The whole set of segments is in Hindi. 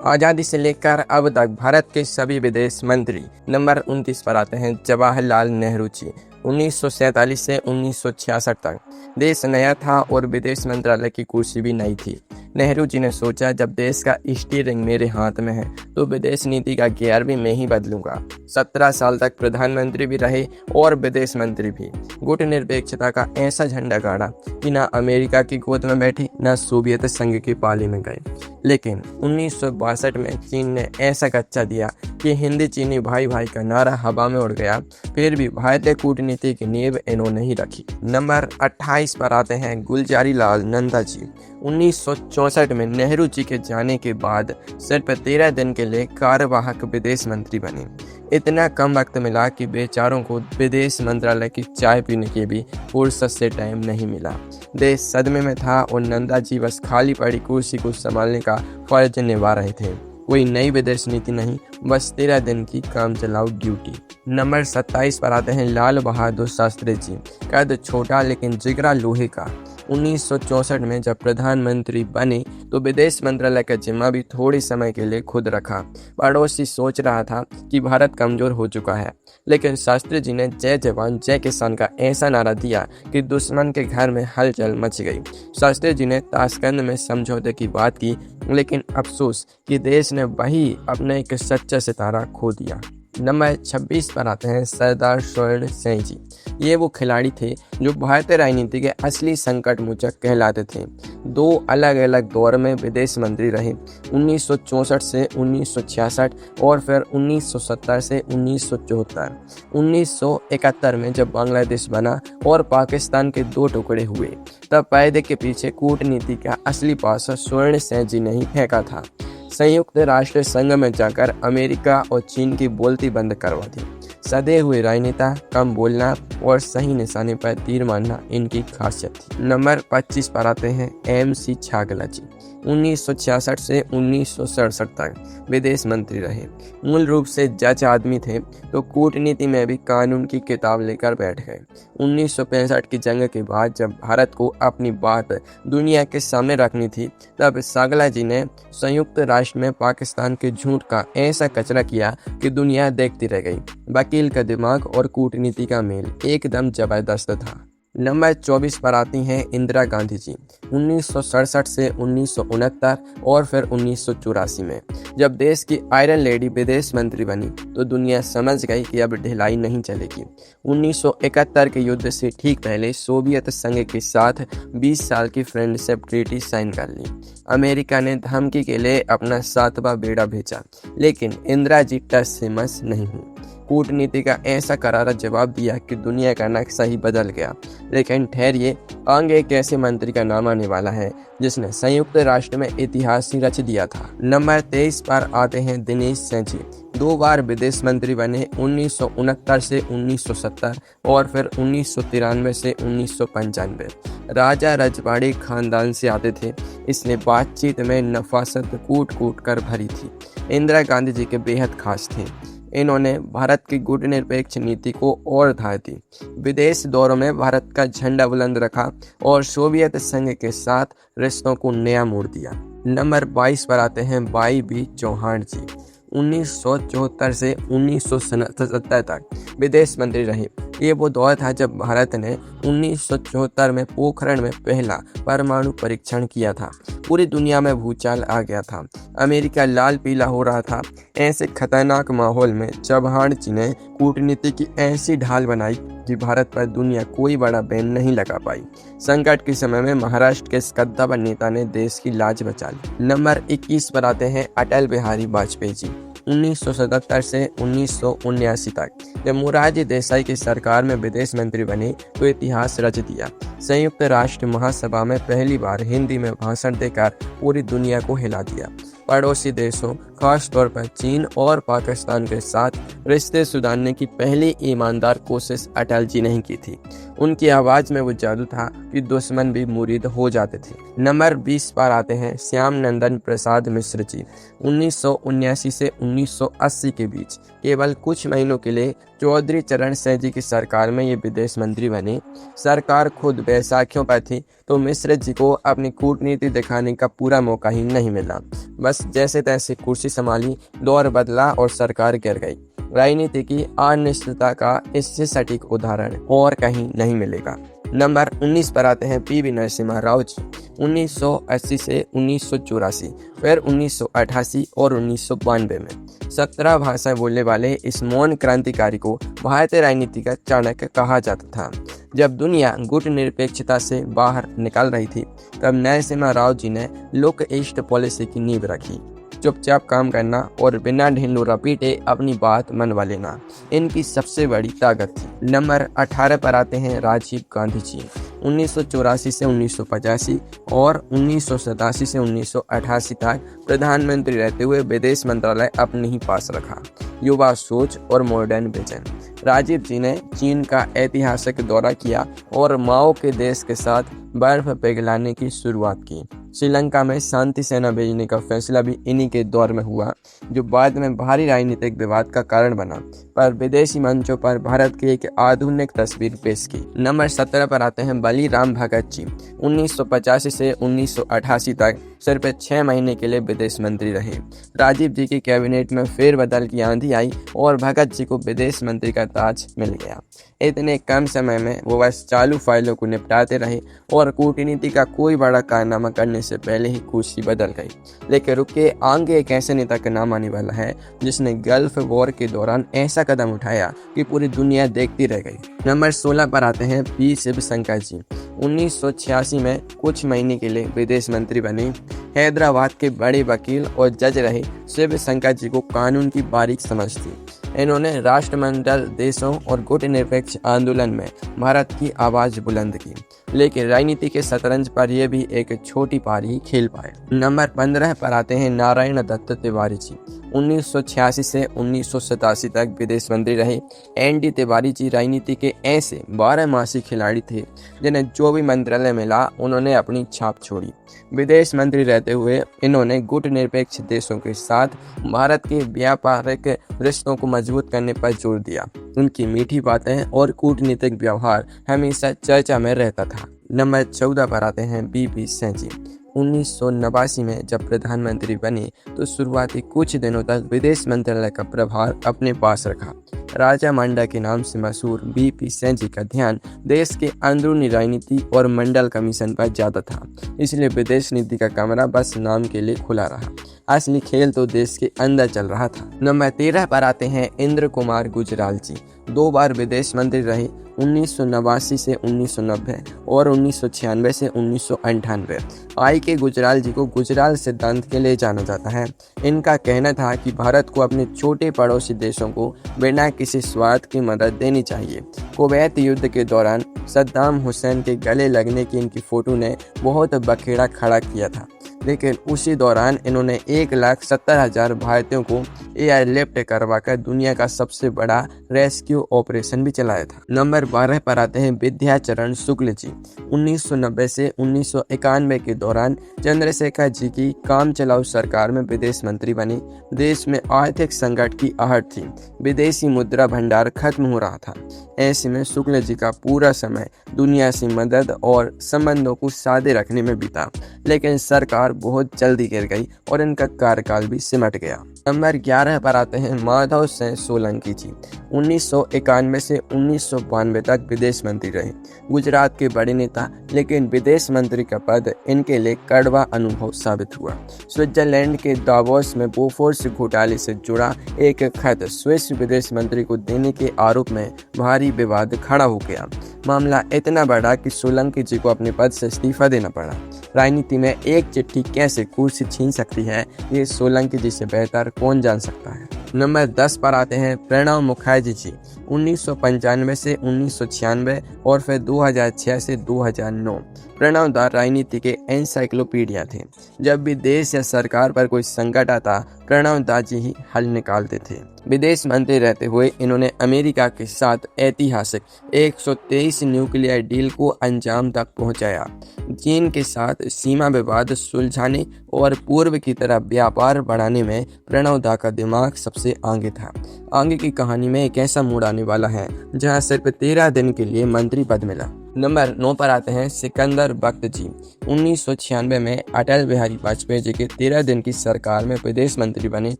आज़ादी से लेकर अब तक भारत के सभी विदेश मंत्री। नंबर 29 पर आते हैं जवाहरलाल नेहरू जी। 1947 से 1966 तक देश नया था और विदेश मंत्रालय की कुर्सी भी नई थी। नेहरू जी ने सोचा, जब देश का स्टीयरिंग मेरे हाथ में है तो विदेश नीति का गियर भी मैं ही बदलूंगा। 17 साल तक प्रधानमंत्री भी रहे और विदेश मंत्री भी। गुटनिरपेक्षता का ऐसा झंडा गाड़ा कि ना अमेरिका की गोद में बैठे ना सोवियत संघ की पाली में गए। लेकिन 1962 में चीन ने ऐसा कच्चा दिया कि हिंदी चीनी भाई भाई का नारा हवा में उड़ गया। फिर भी भारतीय कूटनीति की नींव इन्होंने ही रखी। नंबर 28 पर आते हैं गुलजारी लाल नंदा जी। 1964 में नेहरू जी के जाने के बाद सिर्फ 13 दिन के लिए कार्यवाहक विदेश मंत्री बने। इतना कम वक्त मिला कि बेचारों को विदेश मंत्रालय की चाय पीने की भी फुर्सत से टाइम नहीं मिला। देश सदमे में था और नंदा जी बस खाली पड़ी कुर्सी को संभालने का फर्ज निभा रहे थे। कोई नई विदेश नीति नहीं, बस 13 दिन की काम चलाओ ड्यूटी। नंबर 27 पर आते हैं लाल बहादुर शास्त्री जी। कद छोटा लेकिन जिगरा लोहे का। 1964 में जब प्रधानमंत्री बने तो विदेश मंत्रालय का जिम्मा भी थोड़े समय के लिए खुद रखा। पड़ोसी सोच रहा था कि भारत कमजोर हो चुका है, लेकिन शास्त्री जी ने जय जवान जय किसान का ऐसा नारा दिया कि दुश्मन के घर में हलचल मच गई। शास्त्री जी ने ताशकंद में समझौते की बात की, लेकिन अफसोस कि देश ने वही अपना एक सच्चा सितारा खो दिया। नंबर 26 पर आते हैं सरदार स्वर्ण सिंह जी। ये वो खिलाड़ी थे जो भारतीय राजनीति के असली संकट मोचक कहलाते थे। 2 अलग अलग दौर में विदेश मंत्री रहे, 1964 से 1966 और फिर 1970 से 1974। 1971 में जब बांग्लादेश बना और पाकिस्तान के 2 टुकड़े हुए, तब पर्दे के पीछे कूटनीति का असली पासा स्वर्ण सिंह जी ने ही फेंका था। संयुक्त राष्ट्र संघ में जाकर अमेरिका और चीन की बोलती बंद करवा दी। सदे हुए राजनेता, कम बोलना और सही निशाने पर तीर मारना इनकी खासियत थी। नंबर 25 पर आते हैं MC छागला जी। 1966 से 1967 तक विदेश मंत्री रहे। मूल रूप से जज आदमी थे तो कूटनीति में भी कानून की किताब लेकर बैठ गए। 1965 की जंग के बाद जब भारत को अपनी बात दुनिया के सामने रखनी थी, तब छागला जी ने संयुक्त राष्ट्र में पाकिस्तान के झूठ का ऐसा कचरा किया कि दुनिया देखती रह गई। वकील का दिमाग और कूटनीति का मेल एकदम जबरदस्त था। नंबर 24 पर आती हैं इंदिरा गांधी जी। 1967 से 1969 और फिर 1984 में जब देश की आयरन लेडी विदेश मंत्री बनी तो दुनिया समझ गई कि अब ढिलाई नहीं चलेगी। 1971 के युद्ध से ठीक पहले सोवियत संघ के साथ 20 साल की फ्रेंडशिप ट्रीटी साइन कर ली। अमेरिका ने धमकी के लिए अपना 7वां बेड़ा भेजा, लेकिन इंदिरा जी टस से मस नहीं हुई। कूटनीति का ऐसा करारा जवाब दिया कि दुनिया का नक्शा ही बदल गया। लेकिन ठहरिए, आगे एक ऐसे मंत्री का नाम आने वाला है जिसने संयुक्त राष्ट्र में इतिहास ही रच दिया था। नंबर 23 पर आते हैं दिनेश सिंह जी। 2 बार विदेश मंत्री बने, 1969 से 1970 और फिर 1993 से 1995। राजा रजवाड़ी खानदान से आते थे, इसलिए बातचीत में नफासत कूट कूट कर भरी थी। इंदिरा गांधी जी के बेहद खास थे। इन्होंने भारत की गुटनिरपेक्ष नीति को और धार दी, विदेश दौरों में भारत का झंडा बुलंद रखा और सोवियत संघ के साथ रिश्तों को नया मोड़ दिया। नंबर 22 पर आते हैं भाई बी चौहान जी। 1974 से 1977 तक विदेश मंत्री रहे। ये वो दौर था जब भारत ने 1974 में पोखरण में पहला परमाणु परीक्षण किया था। पूरी दुनिया में भूचाल आ गया था, अमेरिका लाल पीला हो रहा था। ऐसे खतरनाक माहौल में चौहान जी ने कूटनीति की ऐसी ढाल बनाई कि भारत पर दुनिया कोई बड़ा बैन नहीं लगा पाई। संकट के समय में महाराष्ट्र के कद्दावर नेता ने देश की लाज बचा ली। नंबर 21 पर आते हैं अटल बिहारी वाजपेयी जी। 1977 से 1979 तक जब मोरारजी देसाई की सरकार में विदेश मंत्री बने तो इतिहास रच दिया। संयुक्त राष्ट्र महासभा में पहली बार हिंदी में भाषण देकर पूरी दुनिया को हिला दिया। पड़ोसी देशों, खास तौर पर चीन और पाकिस्तान के साथ रिश्ते सुधारने की पहली ईमानदार कोशिश अटल जी ने की थी। उनकी आवाज में वो जादू था कि दुश्मन भी मुरीद हो जाते थे। नंबर 20 पर आते हैं श्याम नंदन प्रसाद मिश्र जी। 1979 से 1980 के बीच केवल कुछ महीनों के लिए चौधरी चरण सिंह जी की सरकार में ये विदेश मंत्री बने। सरकार खुद बैसाखियों पर थी तो मिश्र जी को अपनी कूटनीति दिखाने का पूरा मौका ही नहीं मिला। बस जैसे तैसे कुर्सी संभाली, दौर बदला और सरकार गिर गई। राजनीति की अनिश्चितता का इससे सटीक उदाहरण और कहीं नहीं मिलेगा। नंबर 19 पर आते हैं पीवी नरसिम्हा राव जी। 1980 से 1984, फिर 1988 और 1992 में 17 भाषाएं बोलने वाले इस मौन क्रांतिकारी को भारतीय राजनीति का चाणक्य कहा जाता था। जब दुनिया गुटनिरपेक्षता से बाहर निकल रही थी, तब नरसिम्हा राव जी ने लुक ईस्ट पॉलिसी की नींव रखी। चुपचाप काम करना और बिना ढिंढोरा पीटे अपनी बात मनवा लेना इनकी सबसे बड़ी ताकत थी। नंबर 18 पर आते हैं राजीव गांधी जी। 1984 से 1985 और 1987 से 1988 तक प्रधानमंत्री रहते हुए विदेश मंत्रालय अपने ही पास रखा। युवा सोच और मॉडर्न विजन। राजीव जी ने चीन का ऐतिहासिक दौरा किया और माओ के देश के साथ बर्फ पिघलाने की शुरुआत की। श्रीलंका में शांति सेना भेजने का फैसला भी इन्हीं के दौर में हुआ, जो बाद में भारी राजनीतिक विवाद का कारण बना, पर विदेशी मंचों पर भारत की एक आधुनिक तस्वीर पेश की। नंबर 17 पर आते हैं बलीराम भगत जी। 1985 से 1988 तक सिर्फ 6 महीने के लिए विदेश मंत्री रहे। राजीव जी की कैबिनेट में फेरबदल की आंधी आई और भगत जी को विदेश मंत्री का ताज मिल गया। इतने कम समय में वो बस चालू फाइलों को निपटाते रहे और कूटनीति का कोई बड़ा कारनामा करने से पहले ही कुर्सी बदल गई। लेकिन रुके, आगे एक ऐसे नेता का नाम आने वाला है जिसने गल्फ वॉर के दौरान ऐसा कदम उठाया कि पूरी दुनिया देखती रह गई। नंबर 16 पर आते हैं पी शिवशंकर जी। 1986 में कुछ महीने के लिए विदेश मंत्री बने। हैदराबाद के बड़े वकील और जज रहे शिवशंकर जी को कानून की बारीक समझ थी। इन्होंने राष्ट्रमंडल देशों और गुटनिरपेक्ष आंदोलन में भारत की आवाज बुलंद की, लेकिन राजनीति के शतरंज पर यह भी एक छोटी पारी ही खेल पाए। नंबर 15 पर आते हैं नारायण दत्त तिवारी जी। 1986 से 1987 तक विदेश मंत्री रहे। एनडी तिवारी जी राजनीति के ऐसे 12मासी खिलाड़ी थे जिन्हें जो भी मंत्रालय मिला उन्होंने अपनी छाप छोड़ी। विदेश मंत्री रहते हुए इन्होंने गुटनिरपेक्ष देशों के साथ भारत के व्यापारिक रिश्तों को मजबूत करने पर जोर दिया। उनकी मीठी बातें और कूटनीतिक व्यवहार हमेशा चर्चा में रहता था। नंबर 14 पर आते हैं बीपी सिंह जी। 1989 में जब प्रधानमंत्री बने तो शुरुआती कुछ दिनों तक विदेश मंत्रालय का प्रभार अपने पास रखा। राजा मांडा के नाम से मशहूर बीपी सिंह जी का ध्यान देश के अंदरूनी राजनीति और मंडल कमीशन पर ज्यादा था, इसलिए विदेश नीति का कमरा बस नाम के लिए खुला रहा। असली खेल तो देश के अंदर चल रहा था। नंबर 13 पर आते हैं इंद्र कुमार गुजराल जी। 2 बार विदेश मंत्री रहे, 1989 से 1990 और 1996 से 1998। आई के गुजराल जी को गुजराल सिद्धांत के लिए जाना जाता है। इनका कहना था कि भारत को अपने छोटे पड़ोसी देशों को बिना किसी स्वार्थ की मदद देनी चाहिए। कुवैत युद्ध के दौरान सद्दाम हुसैन के गले लगने की इनकी फोटो ने बहुत बखेड़ा खड़ा किया था, लेकिन उसी दौरान इन्होंने 1,70,000 भारतीयों को एयरलिफ्ट करवाकर दुनिया का सबसे बड़ा रेस्क्यू ऑपरेशन भी चलाया था। नंबर 12 पर आते हैं विद्याचरण शुक्ल जी। 1990 से 1991 के दौरान चंद्रशेखर जी की काम चलाऊ सरकार में विदेश मंत्री बने। देश में आर्थिक संकट की आहट थी, विदेशी मुद्रा भंडार खत्म हो रहा था। ऐसे में शुक्ल जी का पूरा समय दुनिया से मदद और संबंधों को सादे रखने में बीता, लेकिन सरकार बहुत जल्दी गिर गई और इनका कार्यकाल भी सिमट गया। नंबर 11 पर आते हैं माधव सिंह सोलंकी जी। 1991 से 1992 तक विदेश मंत्री रहे। गुजरात के बड़े नेता, लेकिन विदेश मंत्री का पद इनके लिए कड़वा अनुभव साबित हुआ। स्विट्जरलैंड के दावोस में बोफोर्स घोटाले से जुड़ा एक खत स्विस विदेश मंत्री को देने के आरोप में भारी विवाद खड़ा हो गया। मामला इतना बड़ा कि सोलंकी जी को अपने पद से इस्तीफा देना पड़ा। राजनीति में एक चिट्ठी कैसे कुर्सी छीन सकती है, ये सोलंकी जी से बेहतर कौन जान सकता है। नंबर 10 पर आते हैं प्रणब मुखर्जी जी। 1995 से 1996 और फिर 2006 से 2009। प्रणव दा राजनीति के एनसाइक्लोपीडिया थे। जब भी देश या सरकार पर कोई संकट आता, प्रणव दा जी ही हल निकालते थे। विदेश मंत्री रहते हुए इन्होंने अमेरिका के साथ ऐतिहासिक 123 न्यूक्लियर डील को अंजाम तक पहुंचाया। चीन के साथ सीमा विवाद सुलझाने और पूर्व की तरह व्यापार बढ़ाने में प्रणव दा का दिमाग सबसे आगे था। आगे की कहानी में एक ऐसा मोड़ आने वाला है जहां सिर्फ 13 दिन के लिए मंत्री पद मिला। नंबर 9 पर आते हैं सिकंदर बख्त जी। 1996 में अटल बिहारी वाजपेयी जी के 13 दिन की सरकार में विदेश मंत्री बने।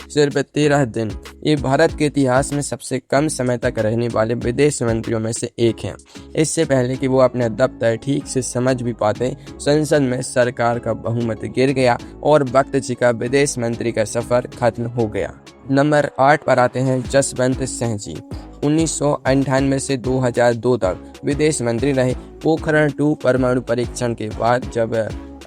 सिर्फ 13 दिन, ये भारत के इतिहास में सबसे कम समय तक रहने वाले विदेश मंत्रियों में से एक हैं। इससे पहले कि वो अपने दफ्तर ठीक से समझ भी पाते, संसद में सरकार का बहुमत गिर गया और बख्त जी का विदेश मंत्री का सफर खत्म हो गया। नंबर 8 पर आते हैं जसवंत सिंह जी। 1998 से 2002 तक विदेश मंत्री रहे। पोखरण 2 परमाणु परीक्षण के बाद जब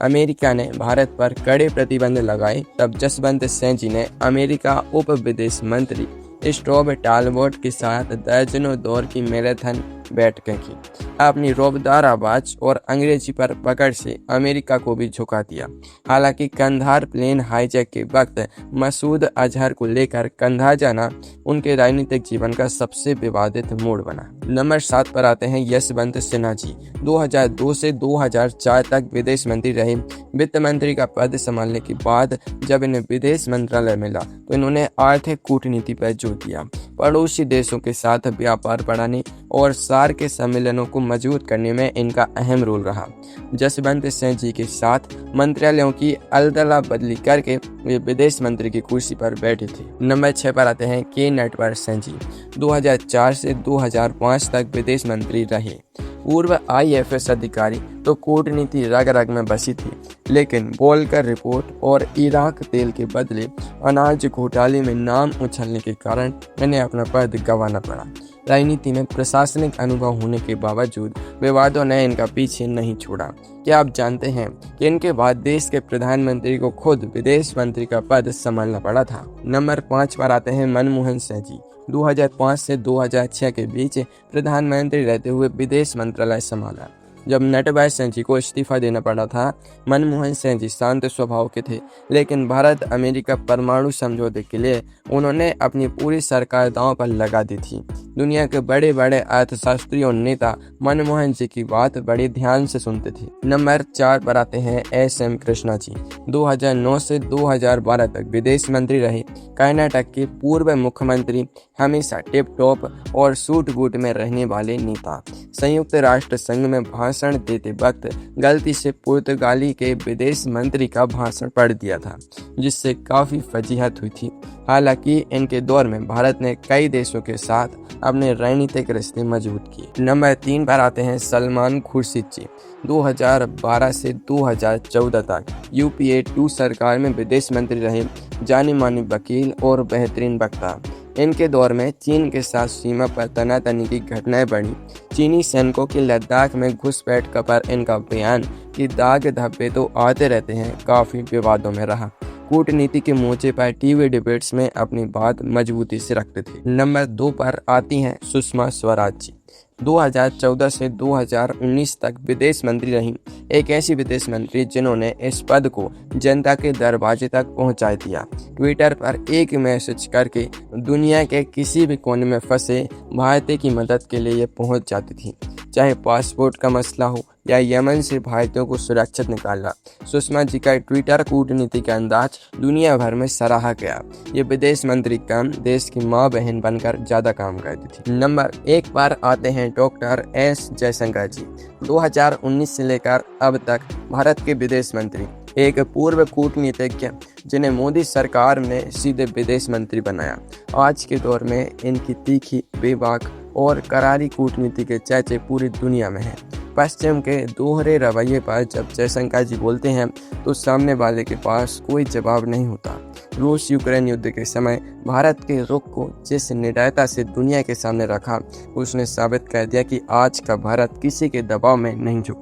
अमेरिका ने भारत पर कड़े प्रतिबंध लगाए, तब जसवंत सिंह जी ने अमेरिका उप विदेश मंत्री स्टॉब टालबॉट के साथ दर्जनों दौर की मैराथन बैठकें की। अपनी रौबदार आवाज और अंग्रेजी पर पकड़ से अमेरिका को भी झुका दिया। हालांकि कंधार प्लेन हाईजैक के वक्त मसूद अजहर को लेकर कंधार जाना उनके राजनीतिक जीवन का सबसे विवादित मोड़ बना। नंबर 7 पर आते हैं यशवंत सिन्हा जी। 2002 से 2004 तक विदेश मंत्री रहे। वित्त मंत्री का पद संभालने के बाद जब इन्हें विदेश मंत्रालय मिला तो इन्होंने आर्थिक कूटनीति पर जोर दिया। पड़ोसी देशों के साथ व्यापार बढ़ाने और सार्क के सम्मेलनों को मजबूत करने में इनका अहम रोल रहा। जसवंत सिंह जी के साथ मंत्रालयों की अदला बदली करके वे विदेश मंत्री की कुर्सी पर बैठे थे। नंबर 6 पर आते हैं के नटवर सिंह जी। 2004 से 2005 तक विदेश मंत्री रहे। पूर्व IFS अधिकारी तो कूटनीति रग रग में बसी थी, लेकिन वोल्कर रिपोर्ट और इराक तेल के बदले अनाज घोटाले में नाम उछलने के कारण इन्हें अपना पद गंवाना पड़ा। राजनीति में प्रशासनिक अनुभव होने के बावजूद विवादों ने इनका पीछे नहीं छोड़ा। क्या आप जानते हैं कि इनके बाद देश के प्रधानमंत्री को खुद विदेश मंत्री का पद संभालना पड़ा था। नंबर 5 पर आते हैं मनमोहन सिंह जी। 2005 से 2006 के बीच प्रधानमंत्री रहते हुए विदेश मंत्रालय संभाला। जब नटवर सिंह जी को इस्तीफा देना पड़ा था, मनमोहन सिंह जी शांत स्वभाव के थे, लेकिन भारत अमेरिका परमाणु समझौते के लिए उन्होंने अपनी पूरी सरकार दांव पर लगा दी थी। दुनिया के बड़े बड़े अर्थशास्त्री और नेता मनमोहन जी की बात बड़े ध्यान से सुनते थे। नंबर 4 पर आते हैं SM कृष्णा जी। 2009 से 2012 तक विदेश मंत्री रहे। कर्नाटक के पूर्व मुख्यमंत्री, हमेशा टिप टॉप और सूट बूट में रहने वाले नेता। संयुक्त राष्ट्र संघ में भाषण देते वक्त गलती से पुर्तगाली के विदेश मंत्री का भाषण पढ़ दिया था, जिससे काफी फजीहत हुई थी। हालांकि इनके दौर में भारत ने कई देशों के साथ अपने रणनीतिक रिश्ते मजबूत किए। नंबर 3 पर आते हैं सलमान खुर्शीद जी। 2012 से 2014 तक UPA 2 सरकार में विदेश मंत्री रहे। जाने माने वकील और बेहतरीन वक्ता। इनके दौर में चीन के साथ सीमा पर तनातनी की घटनाएं बढ़ी। चीनी सैनिकों की लद्दाख में घुसपैठ पर इनका बयान कि दाग धब्बे तो आते रहते हैं काफी विवादों में रहा। कूटनीति के मोर्चे पर TV डिबेट्स में अपनी बात मजबूती से रखते थे। नंबर 2 पर आती हैं सुषमा स्वराज जी। 2014 से 2019 तक विदेश मंत्री रही। एक ऐसी विदेश मंत्री जिन्होंने इस पद को जनता के दरवाजे तक पहुंचा दिया। ट्विटर पर एक मैसेज करके दुनिया के किसी भी कोने में फंसे भारतीय की मदद के लिए ये पहुंच जाती थी, चाहे पासपोर्ट का मसला हो या यमन से भारतीयों को सुरक्षित निकालना। सुषमा जी का ट्विटर कूटनीति का अंदाज दुनिया भर में सराहा गया। ये विदेश मंत्री कम, देश की माँ बहन बनकर ज्यादा काम करती थी। नंबर 1 पर आते हैं डॉक्टर S जयशंकर जी। 2019 से लेकर अब तक भारत के विदेश मंत्री, एक पूर्व कूटनीतिज्ञ जिन्हें मोदी सरकार ने सीधे विदेश मंत्री बनाया। आज के दौर में इनकी तीखी, बेबाक और करारी कूटनीति के चर्चे पूरी दुनिया में हैं। पश्चिम के दोहरे रवैये पर जब जयशंकर जी बोलते हैं तो सामने वाले के पास कोई जवाब नहीं होता। रूस यूक्रेन युद्ध के समय भारत के रुख को जिस निडरता से दुनिया के सामने रखा, उसने साबित कर दिया कि आज का भारत किसी के दबाव में नहीं झुकता।